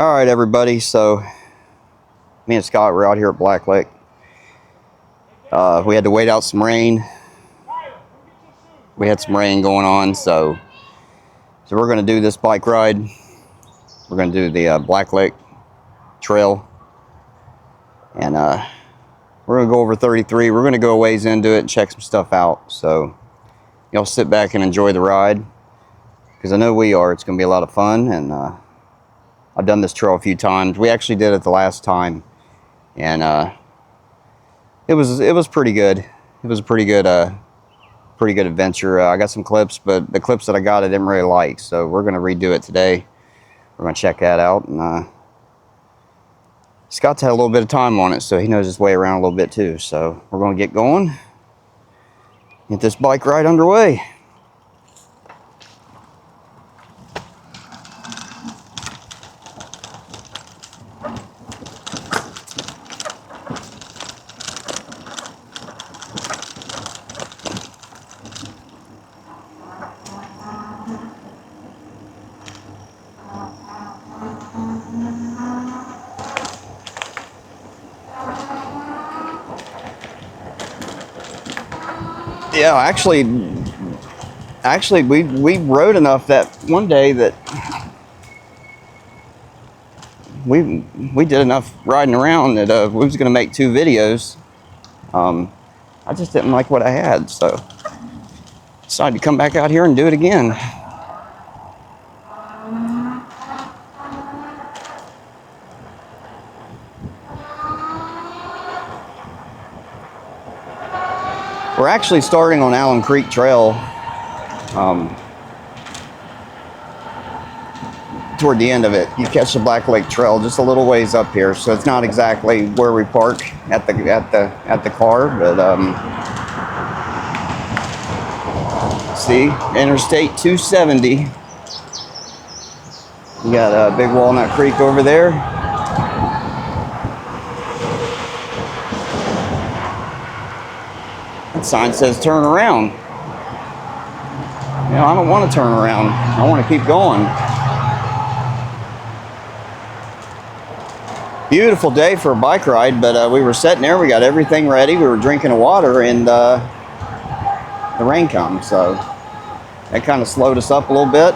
All right, everybody. So me and Scott were out here at Blacklick. We had to wait out some rain. We had some rain going on, so we're going to do this bike ride. We're going to do the Blacklick trail, and we're going to go over 33. We're going to go a ways into it and check some stuff out. So y'all sit back and enjoy the ride, because I know we are. It's going to be a lot of fun, and I've done this trail a few times. We actually did it the last time, and it was pretty good. It was a pretty good adventure. I got some clips, but the clips that I got I didn't really like, so we're gonna redo it today. We're gonna check that out, and Scott's had a little bit of time on it, so he knows his way around a little bit too. So we're gonna get going, get this bike ride underway. Yeah, actually, we rode enough that one day that we did enough riding around that we was gonna make 2 videos. I just didn't like what I had, so decided to come back out here and do it again. We're actually starting on Allen Creek Trail. Toward the end of it, you catch the Blacklick Trail just a little ways up here, so it's not exactly where we park at the car, but see, Interstate 270. You got a big Walnut Creek over there. That sign says turn around. You know, I don't want to turn around. I want to keep going. Beautiful day for a bike ride, but we were sitting there, we got everything ready, we were drinking water, and the rain comes, so that kind of slowed us up a little bit.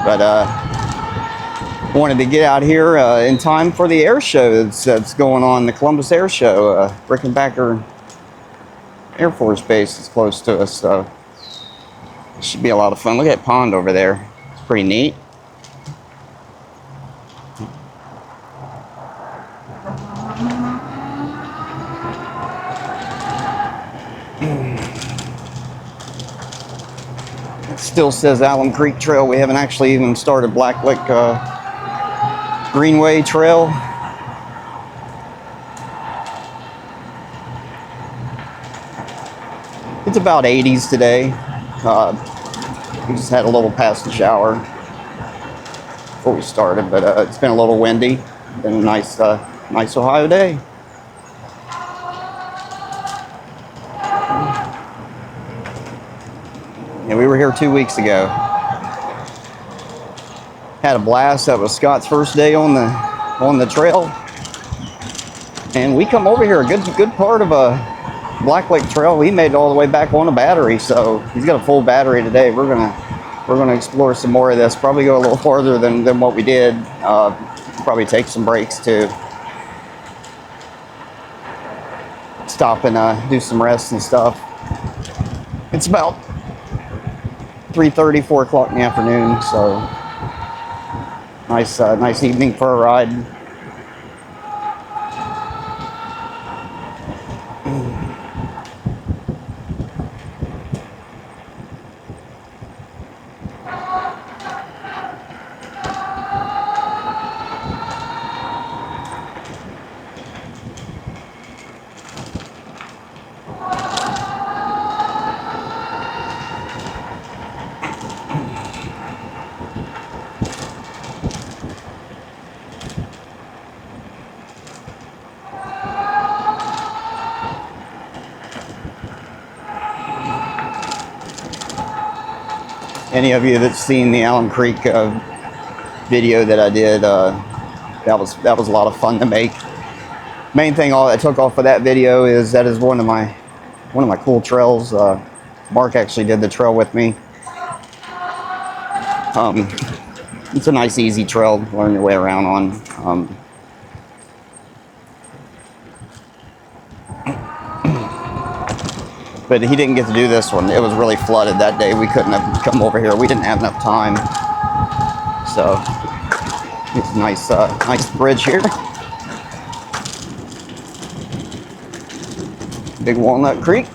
But wanted to get out here in time for the air show that's going on, the Columbus Air Show. Rickenbacker Air Force Base is close to us, so it should be a lot of fun. Look at that pond over there. It's pretty neat. It still says Allen Creek Trail. We haven't actually even started Blacklick Greenway Trail. It's about 80s today. We just had a little past the shower before we started, but it's been a little windy. Been a nice Ohio day. Yeah, we were here 2 weeks ago. Had a blast. That was Scott's first day on the trail, and we come over here a good part of a Blacklick Trail. We made it all the way back on a battery, so he's got a full battery today. We're gonna explore some more of this. Probably go a little farther than what we did. Probably take some breaks to stop and do some rest and stuff. It's about 3:30, 4 o'clock in the afternoon, so nice evening for a ride. Any of you that's seen the Allen Creek video that I did, that was a lot of fun to make. Main thing all I took off of that video is that is one of my cool trails. Mark actually did the trail with me. It's a nice easy trail to learn your way around on. But he didn't get to do this one. It was really flooded that day. We couldn't have come over here. We didn't have enough time. So it's a nice bridge here. Big Walnut Creek.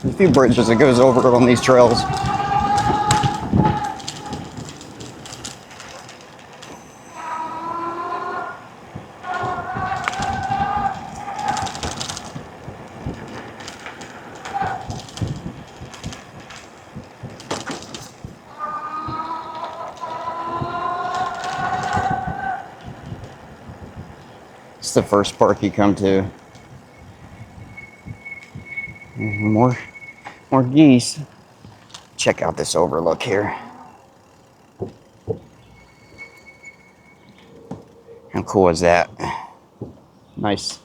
There's a few bridges that goes over on these trails. It's the first park you come to. More geese. Check out this overlook here. How cool is that? Nice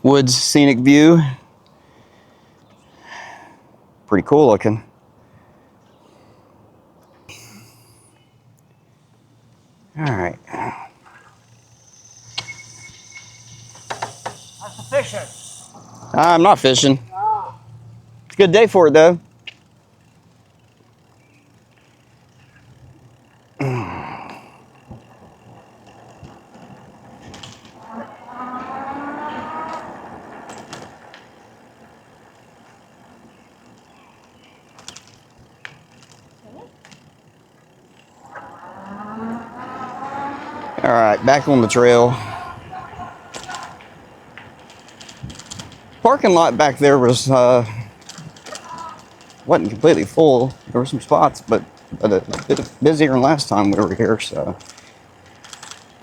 woods, scenic view. Pretty cool looking. All right. How's the fishing? I'm not fishing. It's a good day for it though. All right, back on the trail. Parking lot back there was wasn't completely full. There were some spots, but a bit busier than last time we were here. So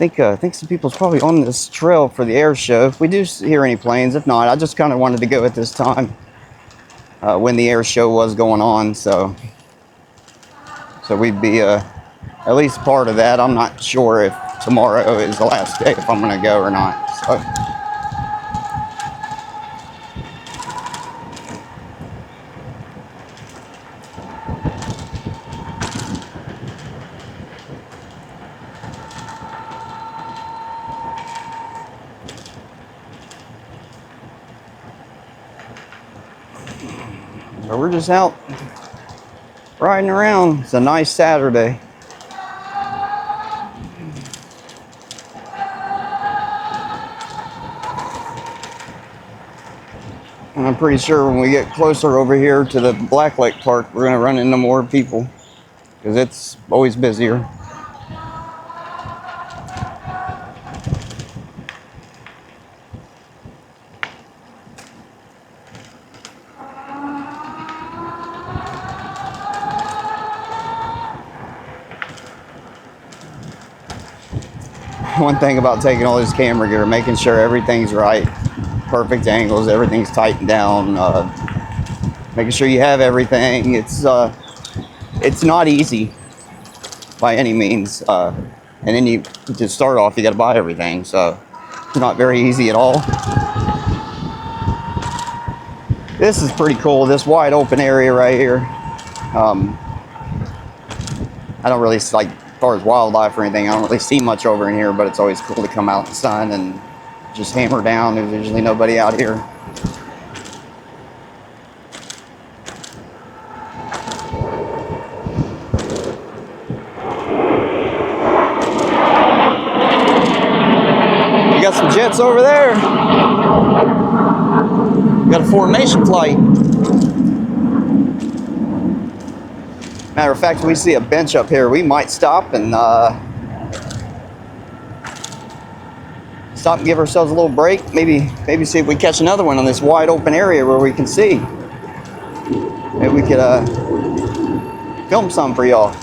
I think some people's probably on this trail for the air show. If we do hear any planes, if not, I just kind of wanted to go at this time when the air show was going on. So we'd be at least part of that. I'm not sure if tomorrow is the last day, if I'm going to go or not. So. But we're just out riding around. It's a nice Saturday. And I'm pretty sure when we get closer over here to the Blacklick Park, we're going to run into more people because it's always busier. One thing about taking all this camera gear, making sure everything's right, perfect angles, everything's tightened down, making sure you have everything. It's not easy by any means, and then you to start off, you got to buy everything, so it's not very easy at all. This is pretty cool. This wide open area right here. I don't really like. As far as wildlife or anything, I don't really see much over in here, but it's always cool to come out in the sun and just hammer down. There's usually nobody out here. You got some jets over there. You got a formation flight. Matter of fact, we see a bench up here. We might stop and give ourselves a little break. Maybe see if we catch another one on this wide open area where we can see. Maybe we could film some for y'all.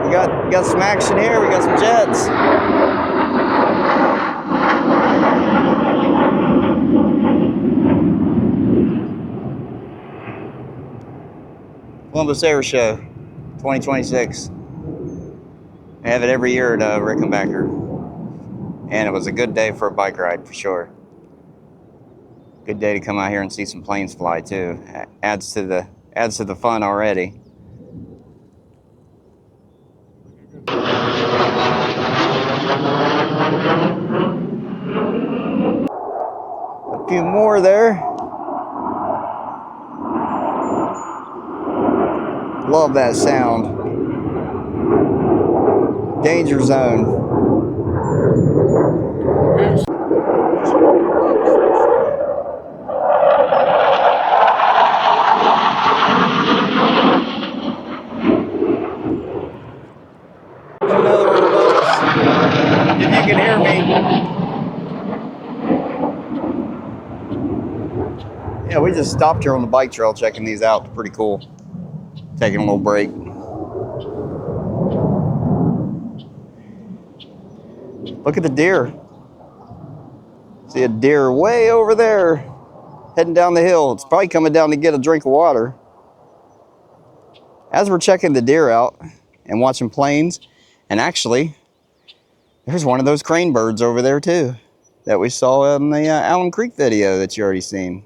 We got some action here. We got some jets. Columbus Air Show 2026. I have it every year at Rickenbacker. And it was a good day for a bike ride for sure. Good day to come out here and see some planes fly too. Adds to the fun already. A few more there. Love that sound. Danger zone. Another one of those. If you can hear me. Yeah, we just stopped here on the bike trail checking these out. Pretty cool. Taking a little break. Look at the deer. See a deer way over there heading down the hill. It's probably coming down to get a drink of water. As we're checking the deer out and watching planes, and actually, there's one of those crane birds over there too that we saw in the Allen Creek video that you already seen.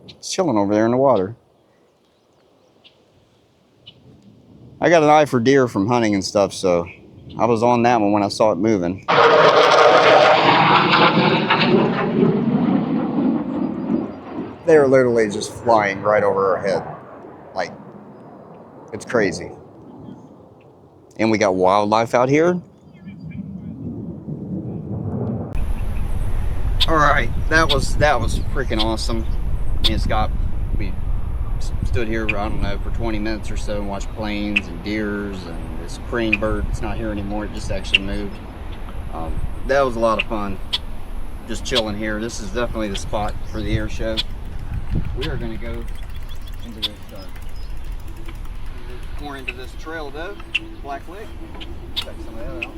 It's chilling over there in the water. I got an eye for deer from hunting and stuff, so I was on that one when I saw it moving. They're literally just flying right over our head. Like, it's crazy. And we got wildlife out here. All right, that was freaking awesome. Me and Scott, we stood here, I don't know, for 20 minutes or so and watched planes and deers and this crane bird. It's not here anymore, it just actually moved. That was a lot of fun, just chilling here. This is definitely the spot for the air show. We are going to go into this, more into this trail though, Blacklick. Check some of that out.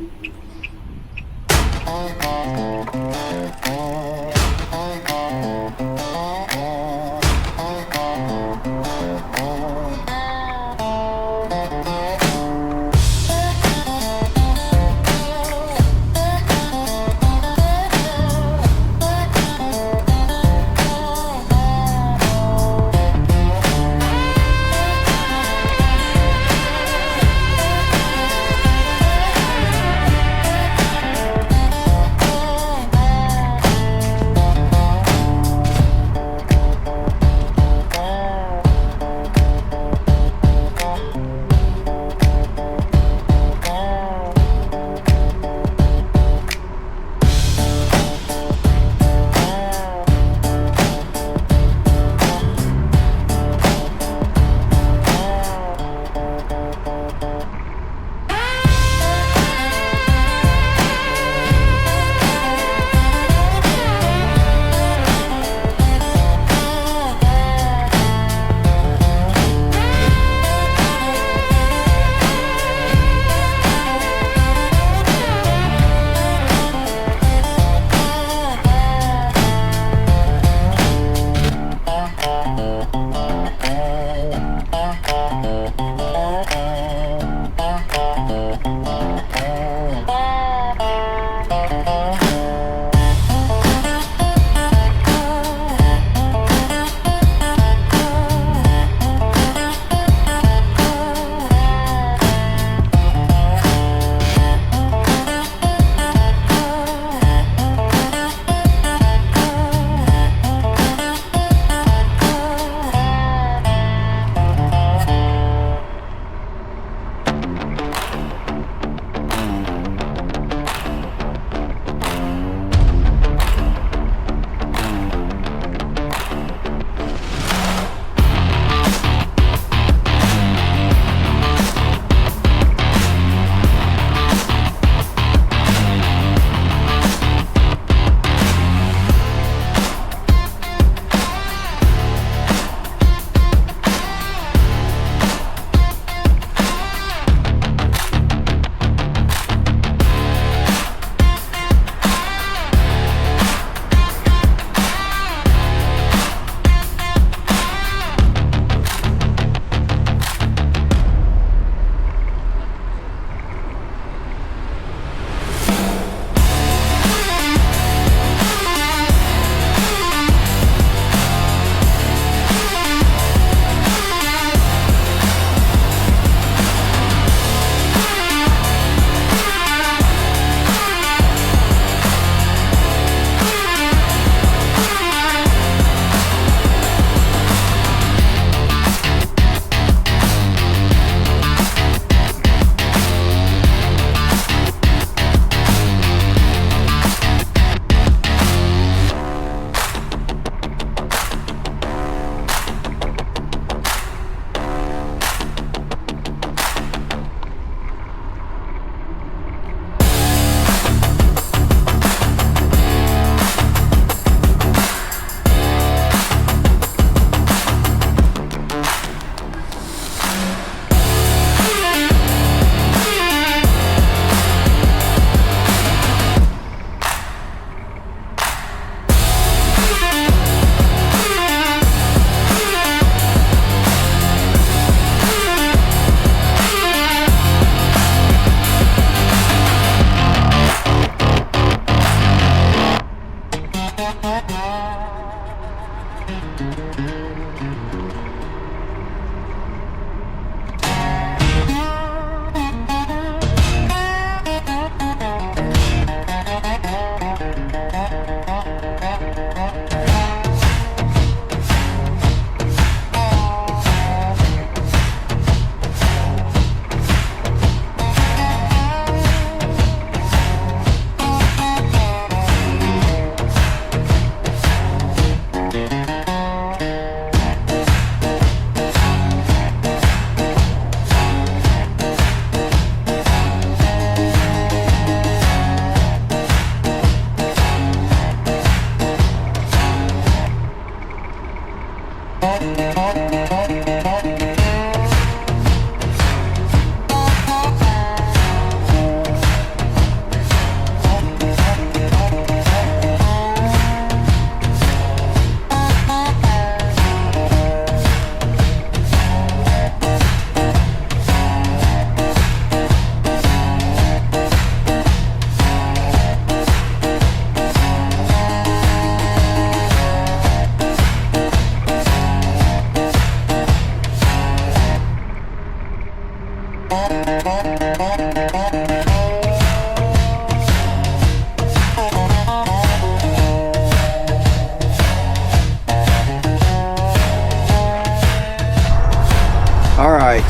Alright,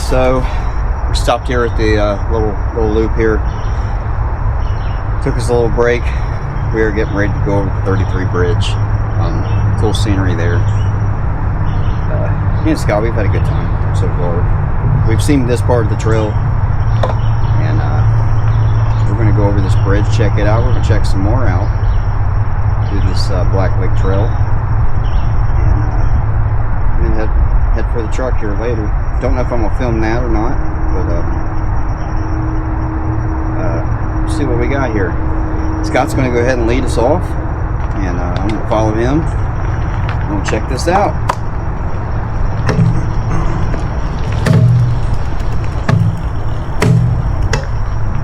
so we stopped here at the little loop here. Took us a little break. We are getting ready to go over the 33 bridge. Cool scenery there. Me and Scott, we've had a good time so far. We've seen this part of the trail, and we're going to go over this bridge, check it out. We're going to check some more out, do this Blacklick trail, and then head for the truck here later. Don't know if I'm going to film that or not, but see what we got here. Scott's going to go ahead and lead us off, and I'm going to follow him. I'm going to check this out.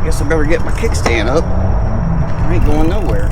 Guess I better get my kickstand up. I ain't going nowhere.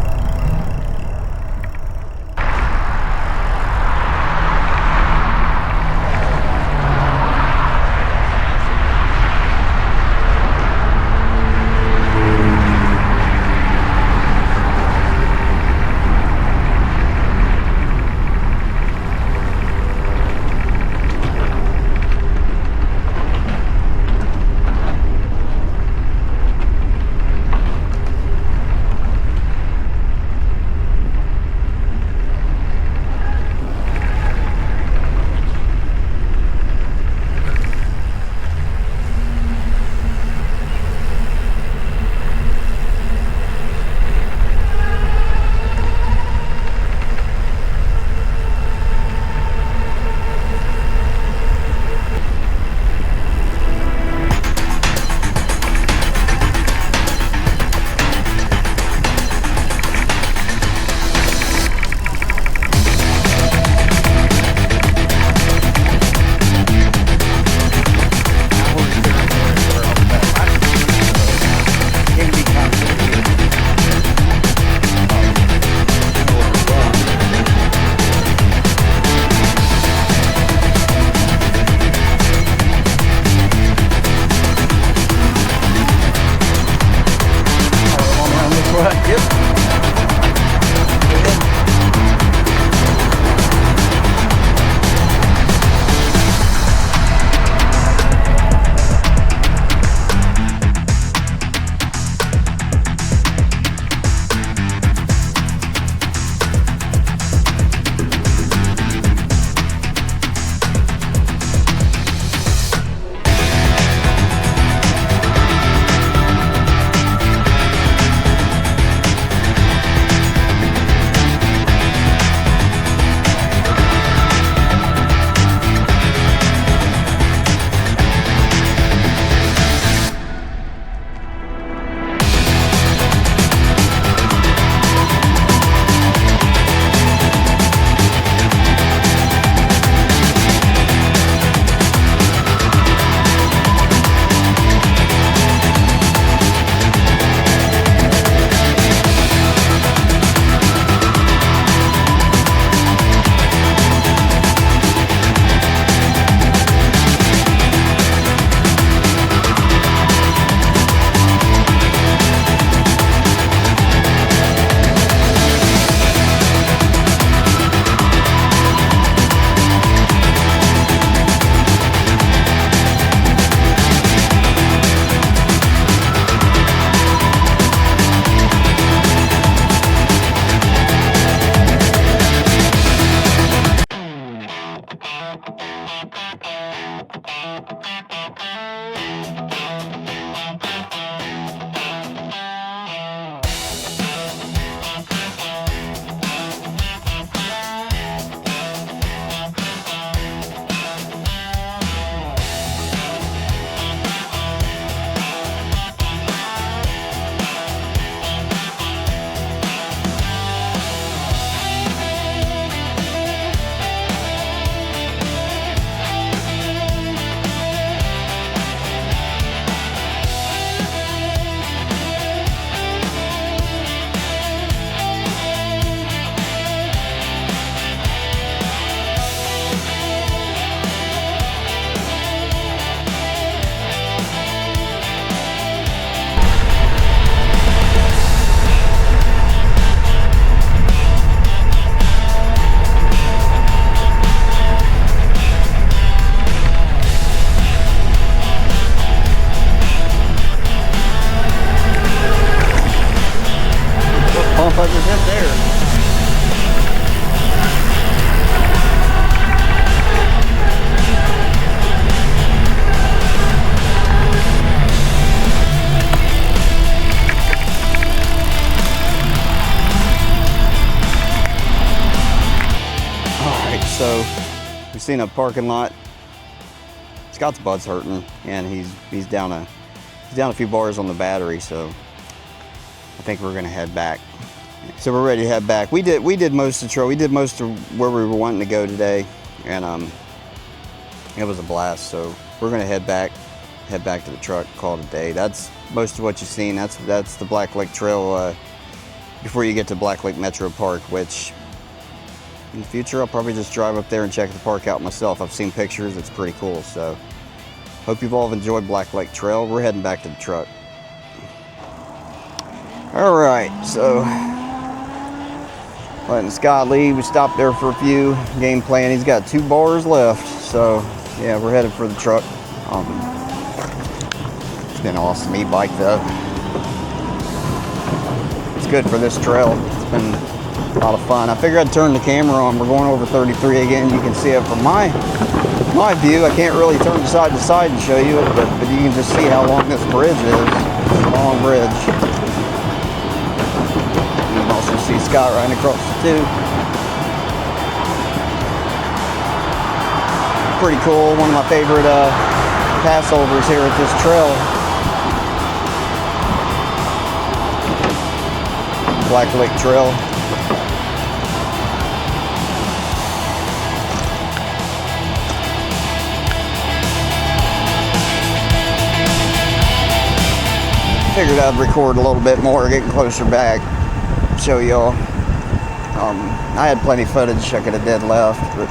seen a parking lot. Scott's butt's hurting, and he's down a few bars on the battery, so I think we're gonna head back. So we're ready to head back. We did most of the trail. We did most of where we were wanting to go today, and it was a blast. So we're gonna head back to the truck, call it a day. That's most of what you've seen. That's the Blacklick Trail before you get to Blacklick Metro Park, which in the future I'll probably just drive up there and check the park out myself. I've seen pictures, it's pretty cool. So hope you've all enjoyed Blacklick Trail. We're heading back to the truck. All right, so letting Scott leave. We stopped there for a few game plan. He's got 2 bars left, so yeah, we're headed for the truck. It's been an awesome e-bike though. It's good for this trail. It's been a lot of fun. I figured I'd turn the camera on. We're going over 33 again. You can see it from my view. I can't really turn side to side and show you it, but you can just see how long this bridge is. It's a long bridge. You can also see Scott riding across the 2. Pretty cool. One of my favorite passovers here at this trail. Blacklick Trail. Figured I'd record a little bit more, getting closer back, show y'all. I had plenty of footage I could have did left, but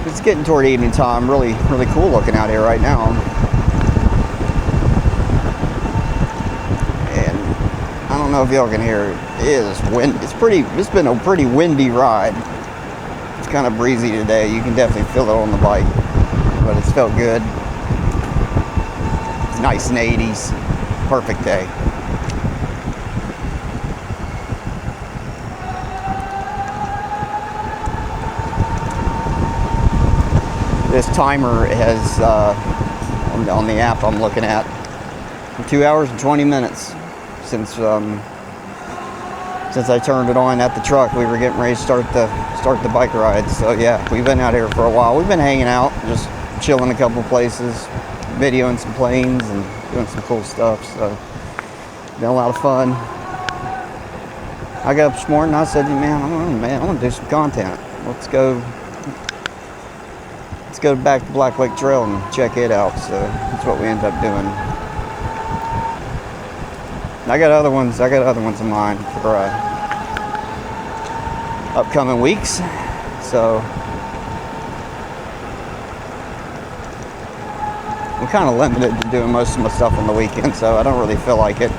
it's getting toward evening time. Really cool looking out here right now. And I don't know if y'all can hear it. It is wind. It's been a pretty windy ride. It's kind of breezy today. You can definitely feel it on the bike, but it's felt good. Nice in the 80s. Perfect day. This timer has, on the app I'm looking at, 2 hours and 20 minutes since I turned it on at the truck. We were getting ready to start the bike ride. So yeah, we've been out here for a while. We've been hanging out, just chilling a couple places, videoing some planes and doing some cool stuff. So been a lot of fun. I got up this morning and I said, man, I want to do some content. Let's go back to Blacklick Trail and check it out. So that's what we ended up doing. I got other ones in mind for upcoming weeks. So I'm kind of limited to doing most of my stuff on the weekend, so I don't really feel like it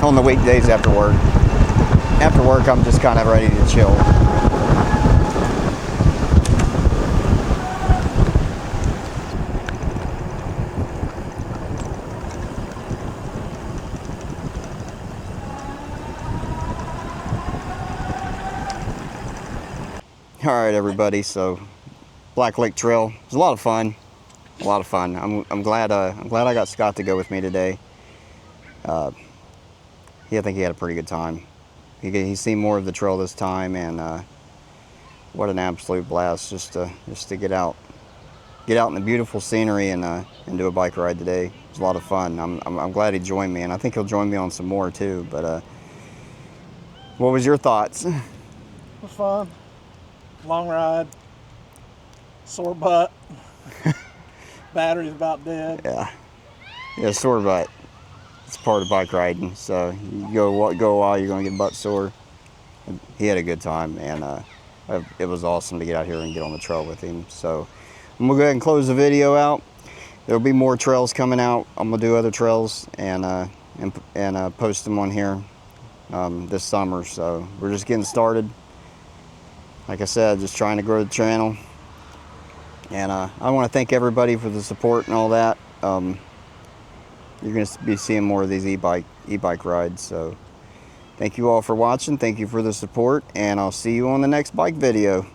on the weekdays after work. After work, I'm just kind of ready to chill. All right, everybody. So Blacklick Trail was a lot of fun. I'm glad I got Scott to go with me today. I think he had a pretty good time. He's seen more of the trail this time, and what an absolute blast just to get out in the beautiful scenery and do a bike ride today. It was a lot of fun. I'm glad he joined me, and I think he'll join me on some more too. But what was your thoughts? It was fun. Long ride. Sore butt. Battery's about dead. Yeah, sore butt. It's part of bike riding. So you go a while, you're gonna get butt sore. He had a good time, and it was awesome to get out here and get on the trail with him. So I'm gonna go ahead and close the video out. There'll be more trails coming out. I'm gonna do other trails and post them on here this summer. So we're just getting started. Like I said, just trying to grow the channel. And I want to thank everybody for the support and all that. You're going to be seeing more of these e-bike rides. So thank you all for watching. Thank you for the support. And I'll see you on the next bike video.